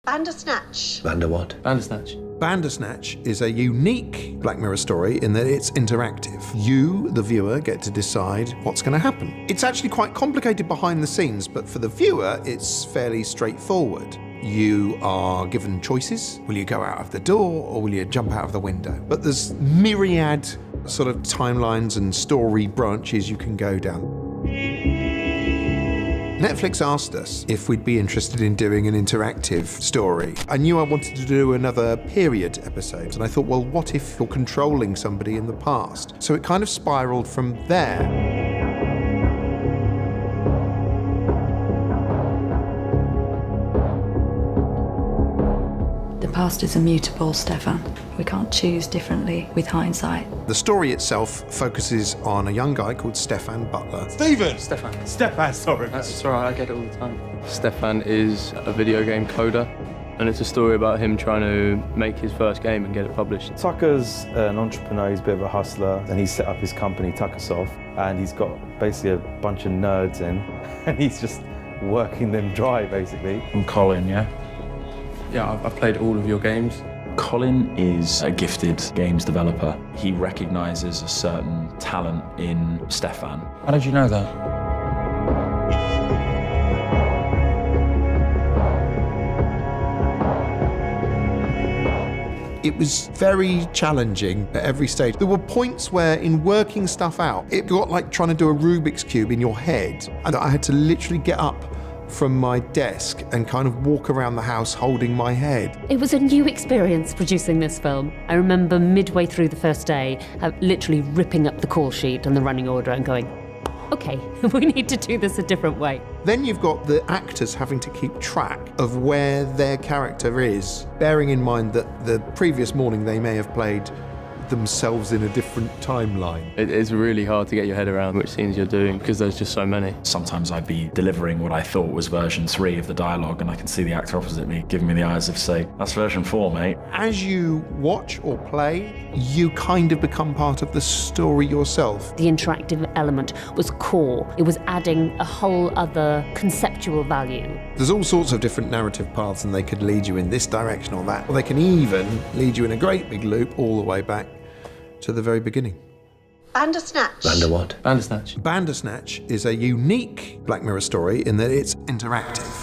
Bandersnatch. Bander what? Bandersnatch. Bandersnatch is a unique Black Mirror story in that it's interactive. You, the viewer, get to decide what's going to happen. It's actually quite complicated behind the scenes, but for the viewer, it's fairly straightforward. You are given choices. Will you go out of the door or will you jump out of the window? But there's myriad sort of timelines and story branches you can go down. Netflix asked us if we'd be interested in doing an interactive story. I knew I wanted to do another period episode, and I thought, well, what if you're controlling somebody in the past? So it kind of spiraled from there. The past is immutable, Stefan. We can't choose differently with hindsight. The story itself focuses on a young guy called Stefan Butler. Stefan, sorry. That's all right, I get it all the time. Stefan is a video game coder, and it's a story about him trying to make his first game and get it published. Tucker's an entrepreneur, he's a bit of a hustler, and he's set up his company, Tuckersoft, and he's got basically a bunch of nerds in, and he's just working them dry, basically. I'm Colin, yeah? Yeah, I've played all of your games. Colin is a gifted games developer. He recognises a certain talent in Stefan. How did you know that? It was very challenging at every stage. There were points where, in working stuff out, it got like trying to do a Rubik's Cube in your head, and I had to literally get up from my desk and kind of walk around the house holding my head. It was a new experience producing this film. I remember midway through the first day, literally ripping up the call sheet and the running order and going, okay, we need to do this a different way. Then you've got the actors having to keep track of where their character is, bearing in mind that the previous morning they may have played themselves in a different timeline. It's really hard to get your head around which scenes you're doing because there's just so many. Sometimes I'd be delivering what I thought was version 3 of the dialogue, and I can see the actor opposite me giving me the eyes of, say, that's version 4, mate. As you watch or play, you kind of become part of the story yourself. The interactive element was core. It was adding a whole other conceptual value. There's all sorts of different narrative paths, and they could lead you in this direction or that, or they can even lead you in a great big loop all the way back to the very beginning. Bandersnatch. Bander what? Bandersnatch. Bandersnatch is a unique Black Mirror story in that it's interactive.